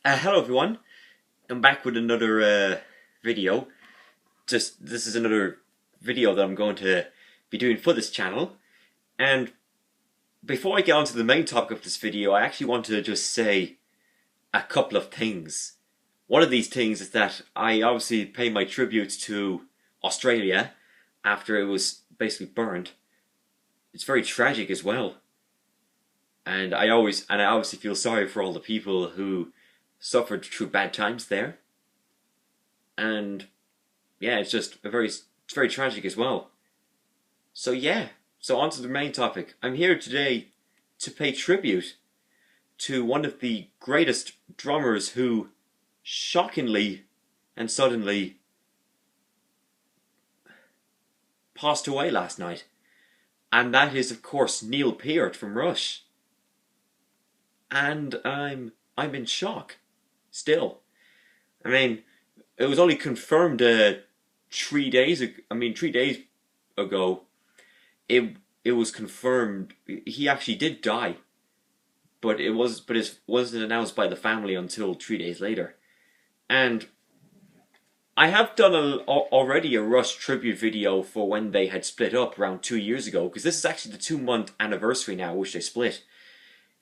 Hello everyone, I'm back with another video. This is another video that I'm going to be doing for this channel. And before I get on to the main topic of this video, I actually want to just say a couple of things. One of these things is that I obviously pay my tributes to Australia after it was basically burned. It's very tragic as well. And I obviously feel sorry for all the people who suffered through bad times there. And yeah, it's very tragic as well. So yeah, so on to the main topic. I'm here today to pay tribute to one of the greatest drummers who shockingly and suddenly passed away last night. And that is of course Neil Peart from Rush. And I'm in shock still. I mean, it was only confirmed 3 days ago. 3 days ago, it was confirmed he actually did die, but it wasn't announced by the family until 3 days later. And I have done already a Rush tribute video for when they had split up around 2 years ago, because this is actually the 2-month anniversary now which they split.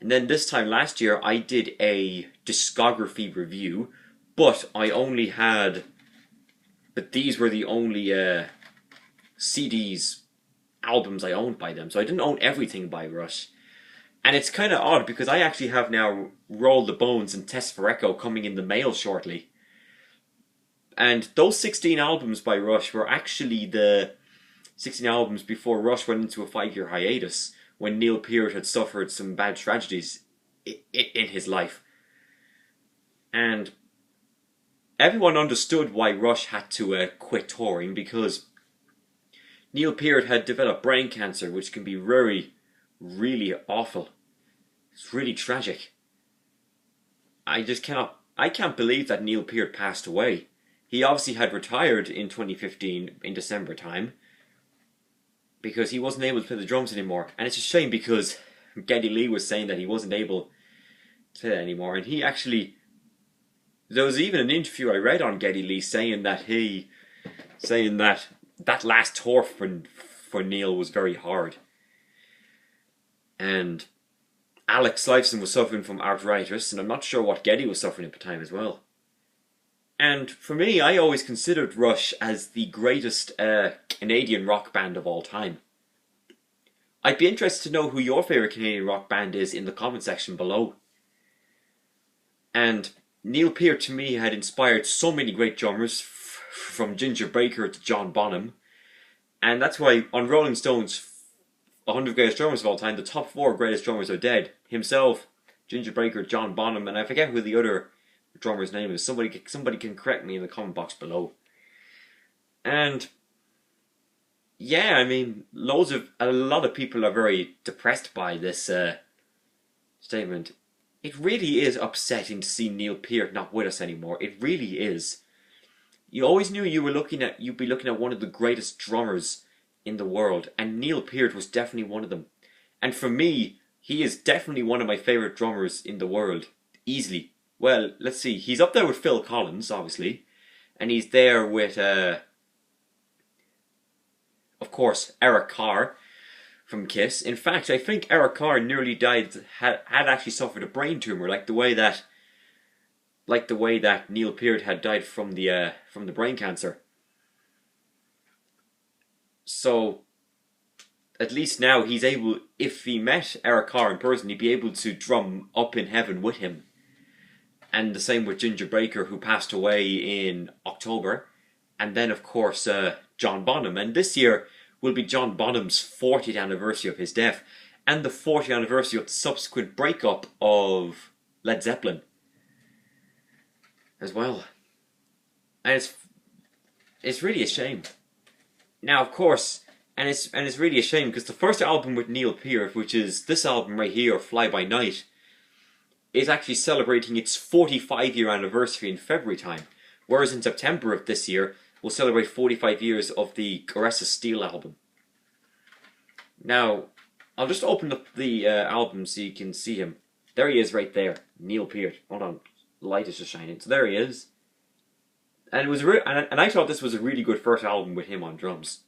And then this time last year, I did a discography review, but these were the only CDs, albums I owned by them, so I didn't own everything by Rush. And it's kind of odd, because I actually have now Roll the Bones and Test for Echo coming in the mail shortly. And those 16 albums by Rush were actually the 16 albums before Rush went into a 5-year hiatus, when Neil Peart had suffered some bad tragedies in his life. And everyone understood why Rush had to quit touring, because Neil Peart had developed brain cancer, which can be really awful. It's really tragic. I can't believe that Neil Peart passed away. He obviously had retired in 2015 in December time, because he wasn't able to play the drums anymore. And it's a shame, because Geddy Lee was saying that he wasn't able to play that anymore. And there was even an interview I read on Geddy Lee saying that that last tour for Neil was very hard. And Alex Lifeson was suffering from arthritis, and I'm not sure what Geddy was suffering at the time as well. And for me, I always considered Rush as the greatest Canadian rock band of all time. I'd be interested to know who your favourite Canadian rock band is in the comment section below. And Neil Peart to me had inspired so many great drummers, from Ginger Baker to John Bonham. And that's why on Rolling Stone's 100 Greatest Drummers of All Time, the top 4 greatest drummers are dead. Himself, Ginger Baker, John Bonham, and I forget who the other drummer's name is. Somebody can correct me in the comment box below. And yeah, I mean, a lot of people are very depressed by this statement. It really is upsetting to see Neil Peart not with us anymore. It really is. You always knew you'd be looking at one of the greatest drummers in the world, and Neil Peart was definitely one of them. And for me, he is definitely one of my favourite drummers in the world, easily. Well, let's see. He's up there with Phil Collins, obviously. And he's there with, of course, Eric Carr from Kiss. In fact, I think Eric Carr nearly died, had actually suffered a brain tumor, like the way that Neil Peart had died from the brain cancer. So, at least now he's able, if he met Eric Carr in person, he'd be able to drum Up in Heaven with him. And the same with Ginger Baker, who passed away in October. And then, of course, John Bonham. And this year will be John Bonham's 40th anniversary of his death, and the 40th anniversary of the subsequent breakup of Led Zeppelin as well. And it's really a shame. Now, of course, and it's really a shame, because the first album with Neil Peart, which is this album right here, Fly By Night, is actually celebrating its 45-year anniversary in February time, whereas in September of this year, we'll celebrate 45 years of the Caressa Steel album. Now, I'll just open up the album so you can see him. There he is right there, Neil Peart. Hold on. The light is just shining. So there he is. And it was and I thought this was a really good first album with him on drums.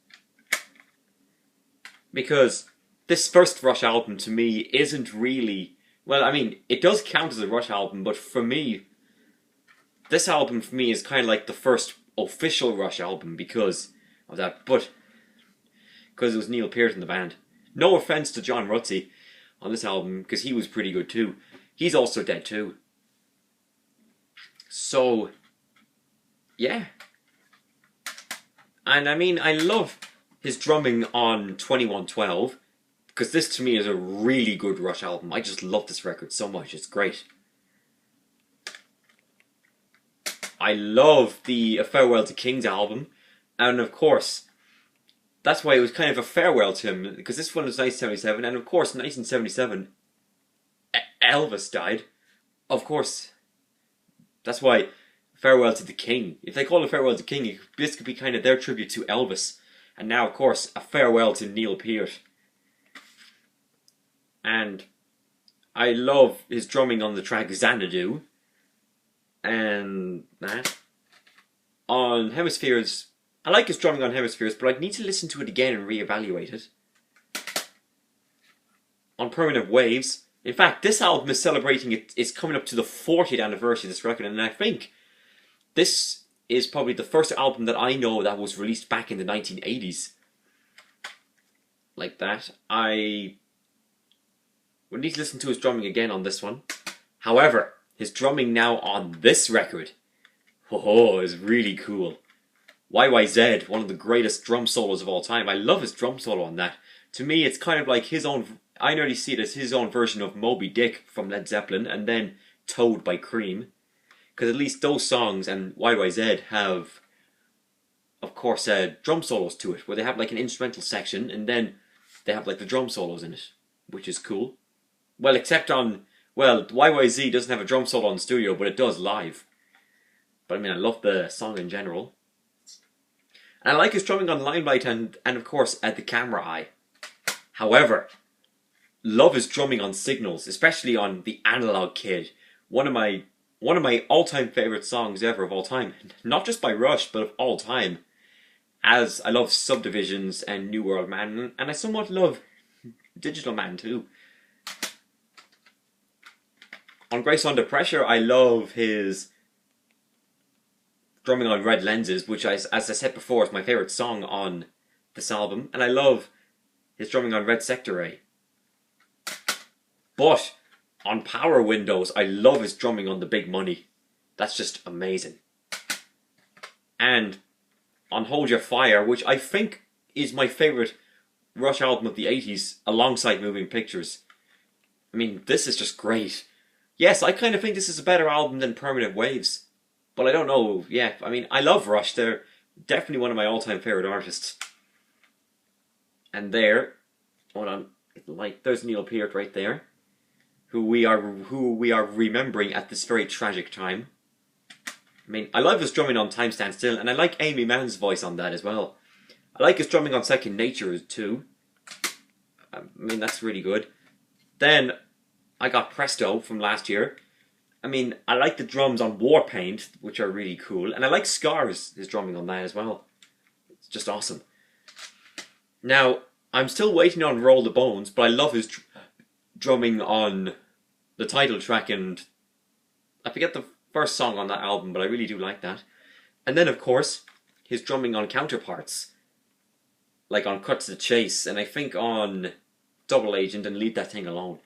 Because this first Rush album to me isn't really... Well, I mean, it does count as a Rush album, but for me, this album for me is kind of like the first official Rush album because of that. But because it was Neil Peart in the band. No offense to John Rutsey on this album, because he was pretty good too. He's also dead too. So, yeah. And I mean, I love his drumming on 2112, because this to me is a really good Rush album. I just love this record so much, it's great. I love the A Farewell to Kings album, and of course, that's why it was kind of a farewell to him, because this one was 1977, and of course, in 1977, Elvis died. Of course, that's why Farewell to the King. If they call it Farewell to the King, this could be kind of their tribute to Elvis. And now, of course, a farewell to Neil Peart. And I love his drumming on the track Xanadu. And that. On Hemispheres, I like his drumming on Hemispheres, but I'd need to listen to it again and reevaluate it. On Permanent Waves, in fact, this album is celebrating it's coming up to the 40th anniversary of this record, and I think this is probably the first album that I know that was released back in the 1980s. Like that. I would need to listen to his drumming again on this one. However, his drumming now on this record, is really cool. YYZ, one of the greatest drum solos of all time. I love his drum solo on that. To me, it's kind of like his own... I nearly see it as his own version of Moby Dick from Led Zeppelin, and then Toad by Cream. Because at least those songs and YYZ have, of course, drum solos to it, where they have like an instrumental section, and then they have like the drum solos in it, which is cool. Well, except on... Well, YYZ doesn't have a drum solo on the studio, but it does live. But I mean, I love the song in general. And I like his drumming on Limelight and of course, at the Camera Eye. However, love his drumming on Signals, especially on The Analog Kid. One of my all-time favourite songs ever of all time. Not just by Rush, but of all time. As I love Subdivisions and New World Man, and I somewhat love Digital Man too. On Grace Under Pressure, I love his drumming on Red Lenses, which, as I said before, is my favourite song on this album. And I love his drumming on Red Sector A. But on Power Windows, I love his drumming on The Big Money. That's just amazing. And on Hold Your Fire, which I think is my favourite Rush album of the 80s, alongside Moving Pictures. I mean, this is just great. Yes, I kind of think this is a better album than Permanent Waves. But I don't know, yeah, I mean, I love Rush. They're definitely one of my all-time favourite artists. And there, hold on, there's Neil Peart right there, who we are remembering at this very tragic time. I mean, I love his drumming on Time Stand Still, and I like Amy Mann's voice on that as well. I like his drumming on Second Nature too. I mean, that's really good. Then, I got Presto from last year. I mean, I like the drums on Warpaint, which are really cool. And I like Scars, his drumming on that as well. It's just awesome. Now, I'm still waiting on Roll the Bones, but I love his drumming on the title track, and I forget the first song on that album, but I really do like that. And then, of course, his drumming on Counterparts, like on Cut to the Chase, and I think on Double Agent and Leave That Thing Alone,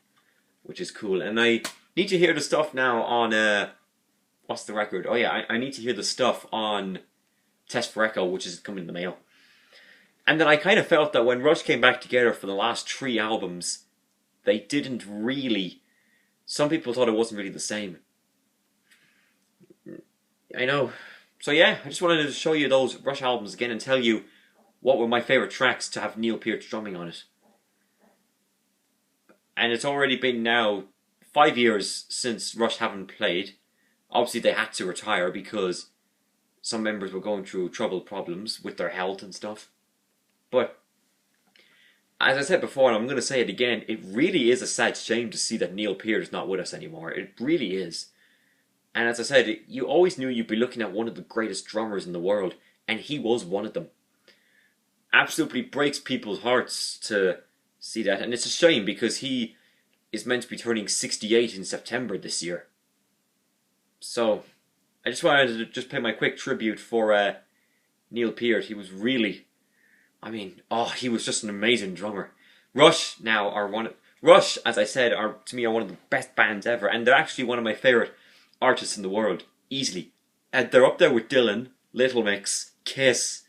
which is cool. And I need to hear the stuff now on, what's the record? Oh yeah, I need to hear the stuff on Test for Echo, which is coming in the mail. And then I kind of felt that when Rush came back together for the last 3 albums, they didn't really... Some people thought it wasn't really the same. I know. So yeah, I just wanted to show you those Rush albums again and tell you what were my favourite tracks to have Neil Peart drumming on it. And it's already been now 5 years since Rush haven't played. Obviously they had to retire because some members were going through troubled problems with their health and stuff. But, as I said before, and I'm going to say it again, it really is a sad shame to see that Neil Peart is not with us anymore. It really is. And as I said, you always knew you'd be looking at one of the greatest drummers in the world, and he was one of them. Absolutely breaks people's hearts to see that, and it's a shame because he is meant to be turning 68 in September this year. So, I just wanted to just pay my quick tribute for Neil Peart. He was really, he was just an amazing drummer. Rush now are Rush, as I said, are to me are one of the best bands ever, and they're actually one of my favorite artists in the world, easily. And they're up there with Dylan, Little Mix, Kiss,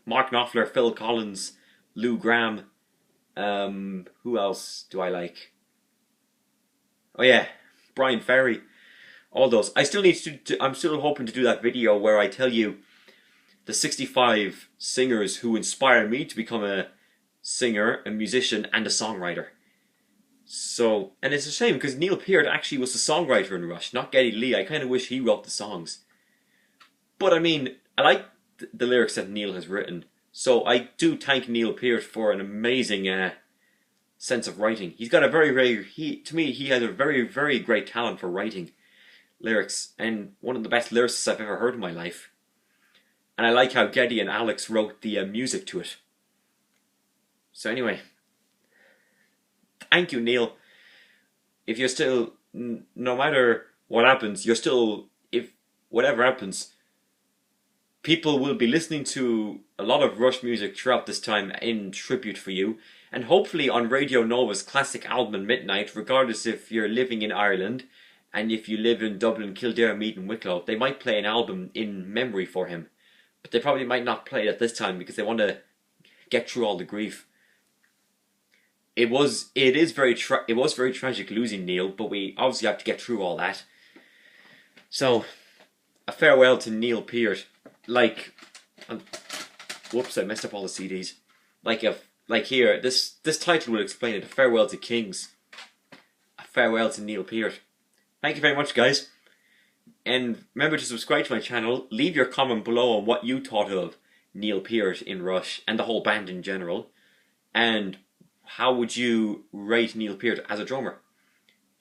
Mark Knopfler, Phil Collins, Lou Gramm. Who else do I like? Oh yeah, Brian Ferry. All those. I still need to. I'm still hoping to do that video where I tell you the 65 singers who inspired me to become a singer, a musician, and a songwriter. So, and it's a shame because Neil Peart actually was the songwriter in Rush, not Geddy Lee. I kind of wish he wrote the songs. But I mean, I like the lyrics that Neil has written. So I do thank Neil Peart for an amazing sense of writing. He's got a to me, he has a very, very great talent for writing lyrics, and one of the best lyricists I've ever heard in my life. And I like how Geddy and Alex wrote the music to it. So anyway, thank you, Neil. If you're still, no matter what happens, if whatever happens, people will be listening to a lot of Rush music throughout this time in tribute for you. And hopefully on Radio Nova's classic album Midnight, regardless if you're living in Ireland, and if you live in Dublin, Kildare, Meath and Wicklow, they might play an album in memory for him. But they probably might not play it at this time because they want to get through all the grief. It was very tragic losing Neil, but we obviously have to get through all that. So, a farewell to Neil Peart. Whoops, I messed up all the CDs. Here, this title will explain it. A farewell to Kings. A farewell to Neil Peart. Thank you very much, guys. And remember to subscribe to my channel. Leave your comment below on what you thought of Neil Peart in Rush and the whole band in general. And how would you rate Neil Peart as a drummer?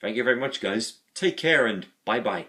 Thank you very much, guys. Take care and bye-bye.